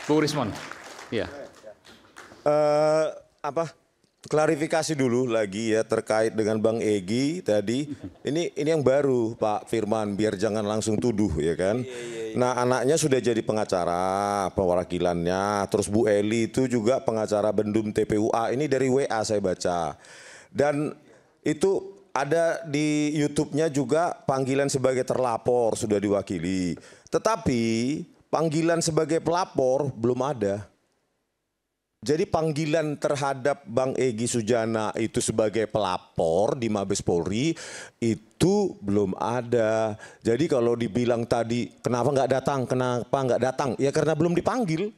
Bung Rismon. Iya. Klarifikasi dulu lagi ya terkait dengan Bang Egy tadi. Ini yang baru Pak Firman, biar jangan langsung tuduh ya kan. Nah anaknya sudah jadi pengacara perwakilannya. Terus Bu Eli itu juga pengacara Bendum TPUA. Ini dari WA saya baca. Dan itu ada di YouTube-nya juga panggilan sebagai terlapor sudah diwakili. Tetapi panggilan sebagai pelapor belum ada. Jadi panggilan terhadap Bang Egy Sujana itu sebagai pelapor di Mabes Polri itu belum ada. Jadi kalau dibilang tadi kenapa nggak datang, ya karena belum dipanggil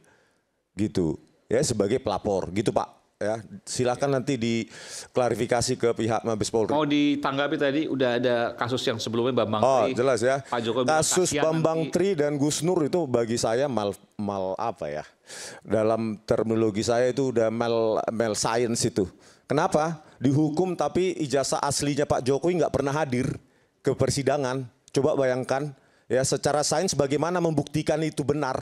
gitu ya sebagai pelapor gitu Pak. Ya, silakan nanti diklarifikasi ke pihak Mabes Polri. Mau ditanggapi tadi udah ada kasus yang sebelumnya Bambang Tri. Oh jelas ya. Pak Jokowi kasus Bambang Tri dan Gus Nur itu bagi saya mal apa ya? Dalam terminologi saya itu udah mal science itu. Kenapa? Dihukum tapi ijazah aslinya Pak Jokowi nggak pernah hadir ke persidangan. Coba bayangkan ya secara sains bagaimana membuktikan itu benar.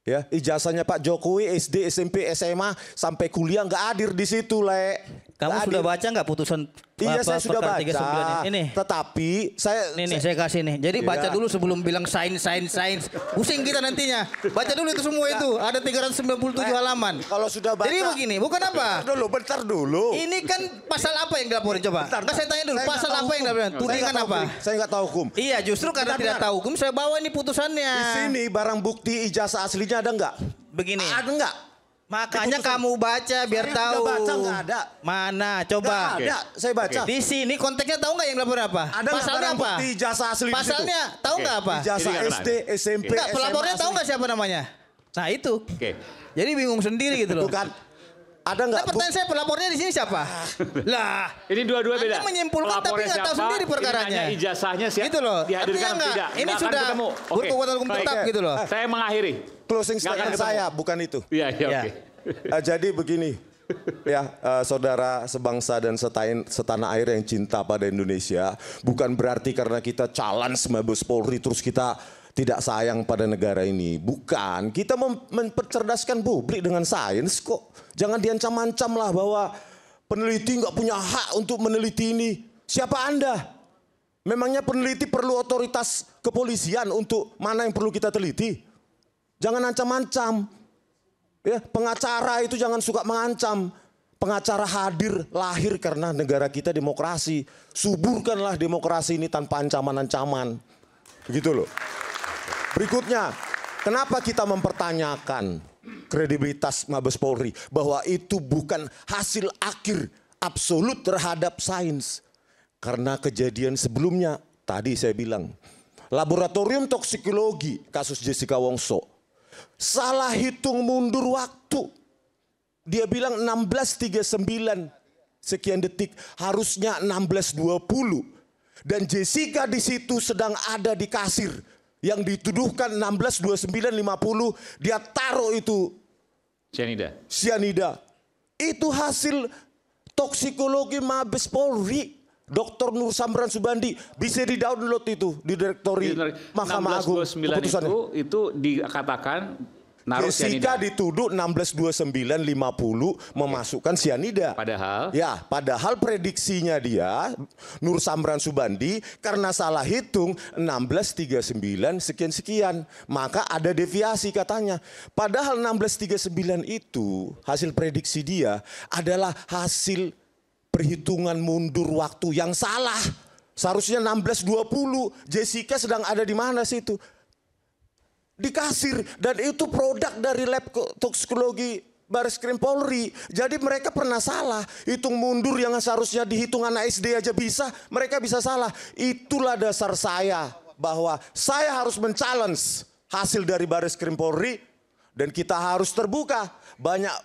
Ya, ijazahnya Pak Jokowi SD, SMP, SMA sampai kuliah nggak hadir di situ, Le. Kamu sudah baca nggak putusan? Iya, saya sudah baca. 39 ini. Tetapi saya kasih nih. Jadi baca dulu sebelum bilang sains. Pusing kita nantinya. Baca dulu itu semua itu. Ada 397 halaman. Kalau sudah baca. Jadi begini, bukan apa? Bentar dulu. Ini kan pasal apa yang dilaporin coba? Enggak saya tanya dulu, pasal apa yang dilaporin? Tudingan apa? Saya nggak tahu hukum. Iya, justru karena tidak tahu hukum saya bawa ini putusannya. Di sini barang bukti ijazah aslinya ada nggak? Begini. Ada nggak? Makanya kamu baca biar tahu. Sudah baca nggak ada. Mana? Coba. Nggak ada, saya baca. Di sini konteksnya tahu nggak yang dilaporin apa? Ada pasalnya apa? Bukti ijazah asli. Pasalnya tahu nggak apa? Ijazah SD, SMP, Enggak, pelapornya tahu nggak siapa namanya? Nah itu. Jadi bingung sendiri gitu loh. Bukan. Ada nggak? Nah, pertanyaan saya pelapornya di sini siapa? Lah. Ini dua-dua beda. Anda menyimpulkan tapi nggak tahu sendiri perkaranya. Ini ijazahnya siapa? Gitu loh. Dihadirkan atau tidak? Ini sudah berkekuatan hukum tetap gitu loh. Saya mengakhiri. Closing statement saya bukan itu. Iya, oke. Jadi begini, ya saudara sebangsa dan setanah air yang cinta pada Indonesia, bukan berarti karena kita challenge Mabes Polri terus kita tidak sayang pada negara ini. Bukan, kita mempercerdaskan publik dengan sains kok. Jangan diancam-ancam lah bahwa peneliti nggak punya hak untuk meneliti ini. Siapa Anda? Memangnya peneliti perlu otoritas kepolisian untuk mana yang perlu kita teliti? Jangan ancam-ancam. Ya, pengacara itu jangan suka mengancam. Pengacara hadir, lahir karena negara kita demokrasi. Suburkanlah demokrasi ini tanpa ancaman-ancaman. Begitu loh. Berikutnya, kenapa kita mempertanyakan kredibilitas Mabes Polri? Bahwa itu bukan hasil akhir absolut terhadap sains. Karena kejadian sebelumnya, tadi saya bilang, laboratorium toksikologi kasus Jessica Wongso salah hitung mundur waktu. Dia bilang 16.39 sekian detik, harusnya 16.20. Dan Jessica di situ sedang ada di kasir yang dituduhkan 16.29.50, dia taruh itu sianida. Itu hasil toksikologi Mabes Polri. Dr. Nur Samran Subandi bisa di-download itu di direktori Mahkamah Agung. 16.29 itu dikatakan naruh Jessica sianida. dituduh 16.29.50 memasukkan sianida. Padahal prediksinya dia Nur Samran Subandi karena salah hitung 16.39 sekian-sekian. Maka ada deviasi katanya. Padahal 16.39 itu hasil prediksi dia adalah hasil perhitungan mundur waktu yang salah. Seharusnya 16.20. Jessica sedang ada di mana situ? Di kasir. Dan itu produk dari lab toksikologi Bareskrim Polri. Jadi mereka pernah salah. Hitung mundur yang seharusnya dihitung anak SD aja bisa. Mereka bisa salah. Itulah dasar saya. Bahwa saya harus men-challenge hasil dari Bareskrim Polri. Dan kita harus terbuka. Banyak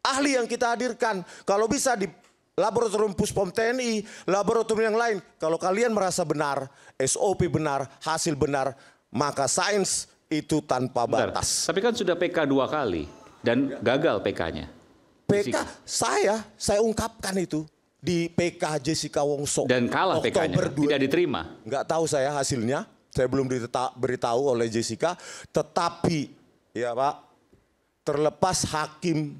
ahli yang kita hadirkan. Kalau bisa di laboratorium Puspom TNI, laboratorium yang lain. Kalau kalian merasa benar, SOP benar, hasil benar, maka sains itu tanpa batas. Tapi kan sudah PK 2 kali dan gagal PK-nya. PK saya ungkapkan itu di PK Jessica Wongso. Dan kalah PK-nya, tidak diterima. Nggak tahu saya hasilnya, saya belum diberitahu oleh Jessica. Tetapi ya Pak, terlepas hakim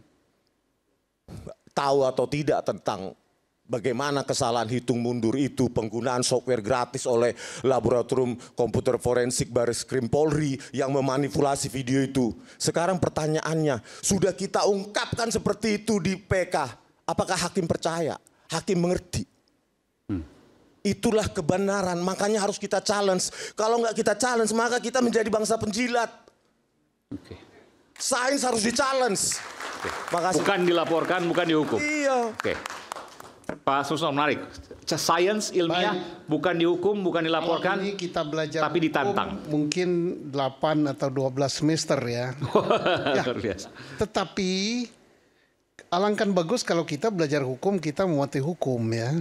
tahu atau tidak tentang bagaimana kesalahan hitung mundur itu, penggunaan software gratis oleh laboratorium komputer forensik Baris Krim Polri yang memanipulasi video itu. Sekarang pertanyaannya, sudah kita ungkapkan seperti itu di PK, apakah hakim percaya? Hakim mengerti? Itulah kebenaran, makanya harus kita challenge. Kalau nggak kita challenge, maka kita menjadi bangsa penjilat. Sains harus di-challenge. Makasih. Bukan dilaporkan, bukan dihukum. Iya. Oke. Pak Susno menarik. Sains ilmiah bukan dihukum, bukan dilaporkan, ini kita belajar tapi ditantang. Mungkin 8 atau 12 semester ya. Luar biasa. Tetapi alangkah bagus kalau kita belajar hukum, kita mematuhi hukum ya.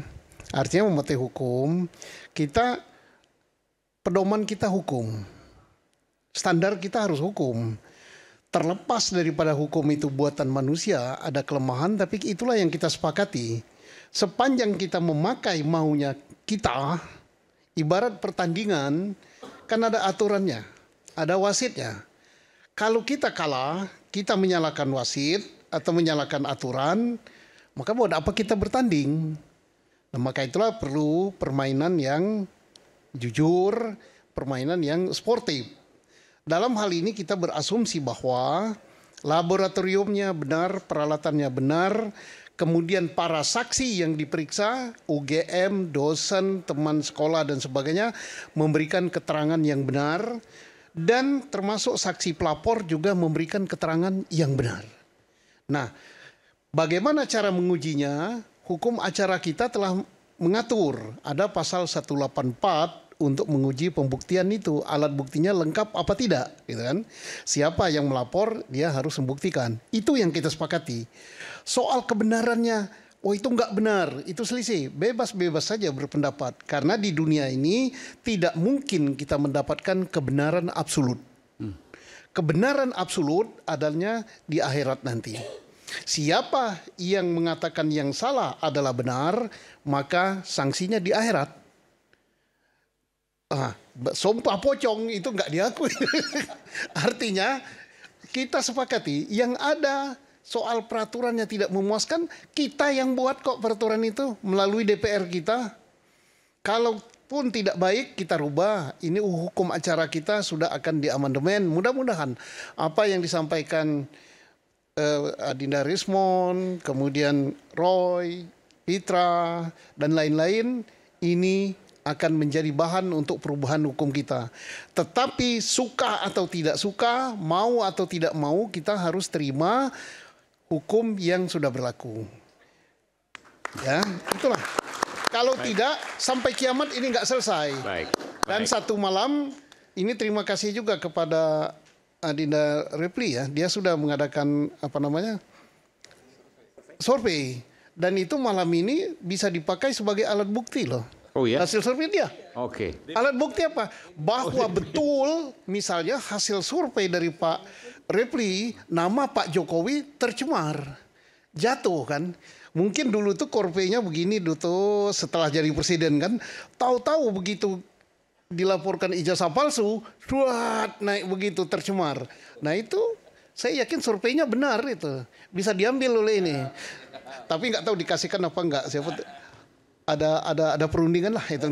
Artinya mematuhi hukum, kita pedoman kita hukum. Standar kita harus hukum. Terlepas daripada hukum itu buatan manusia, ada kelemahan, tapi itulah yang kita sepakati. Sepanjang kita memakai maunya kita, ibarat pertandingan, kan ada aturannya, ada wasitnya. Kalau kita kalah, kita menyalahkan wasit atau menyalahkan aturan, maka buat apa kita bertanding? Nah, maka itulah perlu permainan yang jujur, permainan yang sportif. Dalam hal ini kita berasumsi bahwa laboratoriumnya benar, peralatannya benar, kemudian para saksi yang diperiksa, UGM, dosen, teman sekolah dan sebagainya memberikan keterangan yang benar, dan termasuk saksi pelapor juga memberikan keterangan yang benar. Nah, bagaimana cara mengujinya? Hukum acara kita telah mengatur, ada pasal 184 untuk menguji pembuktian itu, alat buktinya lengkap apa tidak, gitu kan? Siapa yang melapor, dia harus membuktikan. Itu yang kita sepakati. Soal kebenarannya, oh itu enggak benar, itu selisih. Bebas-bebas saja berpendapat. Karena di dunia ini tidak mungkin kita mendapatkan kebenaran absolut. Kebenaran absolut adanya di akhirat nanti. Siapa yang mengatakan yang salah adalah benar, maka sanksinya di akhirat. Sumpah pocong itu nggak diakui. Artinya kita sepakati yang ada soal peraturannya tidak memuaskan, kita yang buat kok peraturan itu melalui DPR kita. Kalaupun tidak baik kita rubah. Ini hukum acara kita sudah akan diamandemen. Mudah-mudahan apa yang disampaikan Adinda Rismon, kemudian Roy, Pitra dan lain-lain ini akan menjadi bahan untuk perubahan hukum kita. Tetapi suka atau tidak suka, mau atau tidak mau, kita harus terima hukum yang sudah berlaku. Ya, itulah. Kalau tidak, sampai kiamat ini nggak selesai. Baik. Dan satu malam, ini terima kasih juga kepada Adinda Repli ya. Dia sudah mengadakan survei. Dan itu malam ini bisa dipakai sebagai alat bukti loh. Oh ya? Hasil survei dia. Oke. Alat bukti apa? Bahwa betul misalnya hasil survei dari Pak Repli, nama Pak Jokowi tercemar. Jatuh kan. Mungkin dulu tuh korpenya begini tuh setelah jadi presiden kan. Tahu-tahu begitu dilaporkan ijazah palsu, naik begitu tercemar. Nah itu saya yakin surveinya benar itu. Bisa diambil oleh ini. Tapi nggak tahu dikasihkan apa enggak. Siapa ada perundingan lah itu.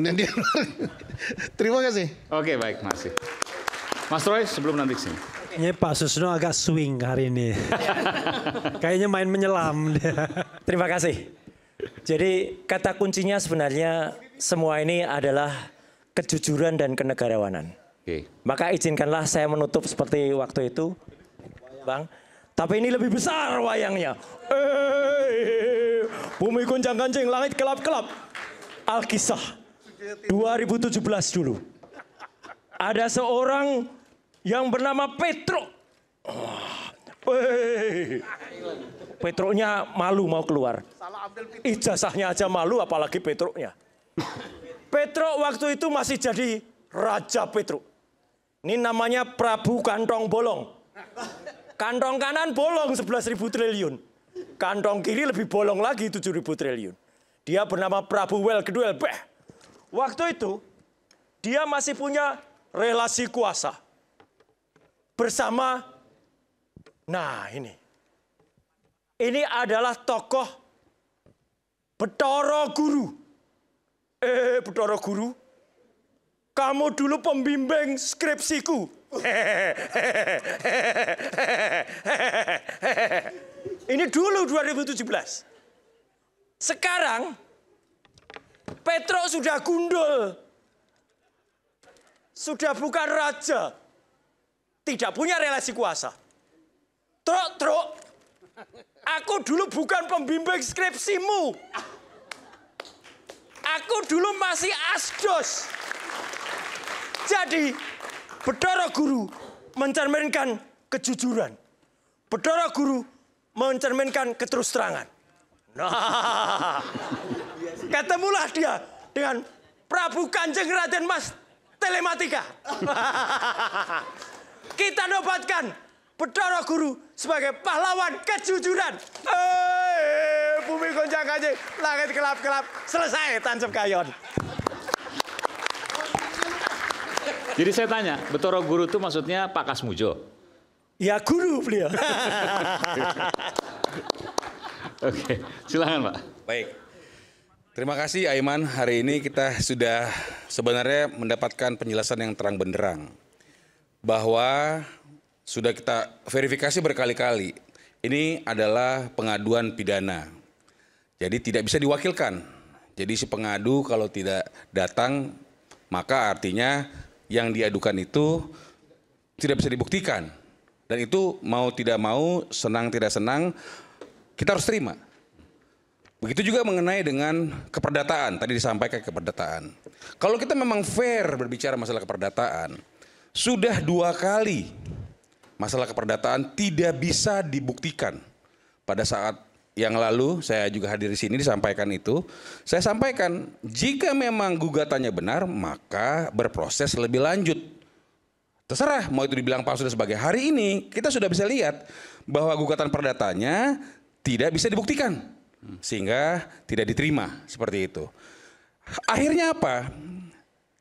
Terima kasih. Oke, baik, masih. Mas Roy sebelum nanti sini. Ini Pak Susno agak swing hari ini. Kayaknya main menyelam dia. Terima kasih. Jadi kata kuncinya sebenarnya semua ini adalah kejujuran dan kenegarawanan. Oke. Maka izinkanlah saya menutup seperti waktu itu, Bang. Tapi ini lebih besar wayangnya. Bumi gonjang-ganjing, langit kelap-kelap. Alkisah 2017 dulu. Ada seorang yang bernama Petro. Petronya malu mau keluar. Ijazahnya aja malu apalagi Petronya. Petro waktu itu masih jadi Raja Petro. Ini namanya Prabu Kantong Bolong. Kantong kanan bolong 11.000 triliun. Kantong kiri lebih bolong lagi 7.000 triliun. Dia bernama Prabu Wel Kedua Beh. Waktu itu dia masih punya relasi kuasa bersama Nah ini adalah tokoh Bathara Guru. Bathara Guru, kamu dulu pembimbing skripsiku. Ini dulu 2017. Sekarang Petruk sudah gundul. Sudah bukan raja. Tidak punya relasi kuasa. Truk, aku dulu bukan pembimbing skripsimu. Aku dulu masih asdos. Jadi, Bathara Guru mencerminkan kejujuran. Bathara Guru mencerminkan keterus-terangan. Nah, ketemulah dia dengan Prabu Kanjeng Raden Mas Telematika. Kita nobatkan Bathara Guru sebagai pahlawan kejujuran. Bumi goncang-ganjing, langit kelap-kelap, selesai tancap kayon. Jadi saya tanya, Bathara Guru itu maksudnya Pak Kasmujo? Ya guru beliau. Oke, silakan Pak. Baik. Terima kasih Aiman, hari ini kita sudah sebenarnya mendapatkan penjelasan yang terang benderang. Bahwa sudah kita verifikasi berkali-kali, ini adalah pengaduan pidana. Jadi tidak bisa diwakilkan. Jadi si pengadu kalau tidak datang, maka artinya yang diadukan itu tidak bisa dibuktikan. Dan itu mau tidak mau, senang tidak senang, kita harus terima. Begitu juga mengenai dengan keperdataan, tadi disampaikan keperdataan. Kalau kita memang fair berbicara masalah keperdataan, sudah 2 kali masalah keperdataan tidak bisa dibuktikan. Pada saat yang lalu saya juga hadir di sini disampaikan itu, saya sampaikan jika memang gugatannya benar maka berproses lebih lanjut. Terserah mau itu dibilang palsu dan sebagai hari ini kita sudah bisa lihat bahwa gugatan perdatanya tidak bisa dibuktikan sehingga tidak diterima seperti itu. Akhirnya apa?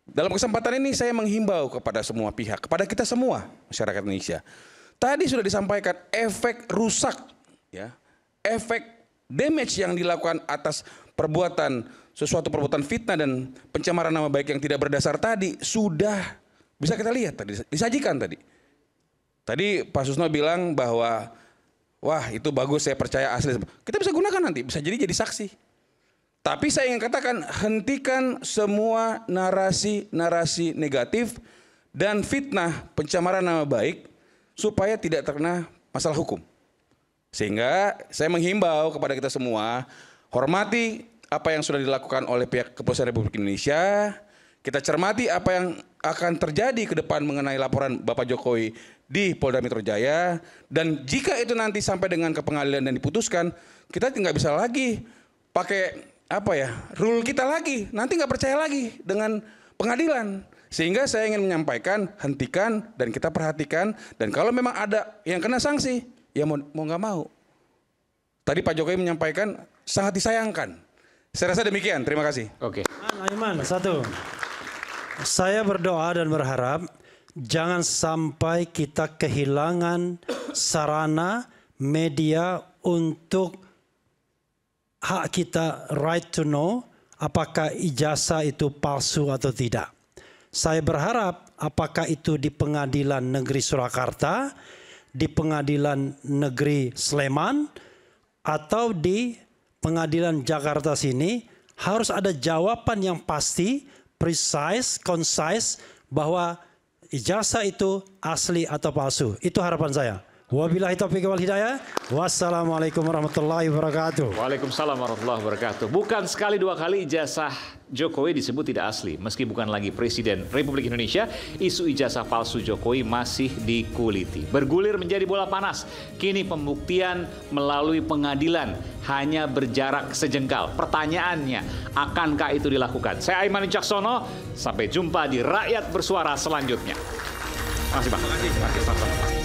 Dalam kesempatan ini saya menghimbau kepada semua pihak, kepada kita semua masyarakat Indonesia. Tadi sudah disampaikan efek rusak, ya, efek damage yang dilakukan atas suatu perbuatan fitnah dan pencemaran nama baik yang tidak berdasar tadi sudah bisa kita lihat tadi, disajikan tadi. Tadi Pak Susno bilang bahwa wah itu bagus, saya percaya asli. Kita bisa gunakan nanti, bisa jadi saksi. Tapi saya ingin katakan, hentikan semua narasi negatif dan fitnah pencemaran nama baik supaya tidak terkena masalah hukum. Sehingga saya menghimbau kepada kita semua, hormati apa yang sudah dilakukan oleh pihak Kepolisian Republik Indonesia. Kita cermati apa yang akan terjadi ke depan mengenai laporan Bapak Jokowi di Polda Metro Jaya. Dan jika itu nanti sampai dengan ke pengadilan dan diputuskan, kita nggak bisa lagi pakai rule kita lagi. Nanti nggak percaya lagi dengan pengadilan. Sehingga saya ingin menyampaikan, hentikan dan kita perhatikan. Dan kalau memang ada yang kena sanksi, ya mau nggak mau. Tadi Pak Jokowi menyampaikan sangat disayangkan. Saya rasa demikian. Terima kasih. Oke. Aiman, satu. Saya berdoa dan berharap jangan sampai kita kehilangan sarana media untuk hak kita right to know apakah ijazah itu palsu atau tidak. Saya berharap apakah itu di Pengadilan Negeri Surakarta, di Pengadilan Negeri Sleman, atau di Pengadilan Jakarta sini harus ada jawaban yang pasti, precise, concise bahwa ijazah itu asli atau palsu. Itu harapan saya. Wabillahi taufiq wal hidayah. Wassalamualaikum warahmatullahi wabarakatuh. Waalaikumsalam warahmatullahi wabarakatuh. Bukan sekali 2 kali ijazah Jokowi disebut tidak asli. Meski bukan lagi Presiden Republik Indonesia, isu ijazah palsu Jokowi masih dikuliti. Bergulir menjadi bola panas. Kini pembuktian melalui pengadilan hanya berjarak sejengkal. Pertanyaannya, akankah itu dilakukan? Saya Aiman Wicaksono, sampai jumpa di Rakyat Bersuara selanjutnya. Terima kasih Pak. Terima kasih.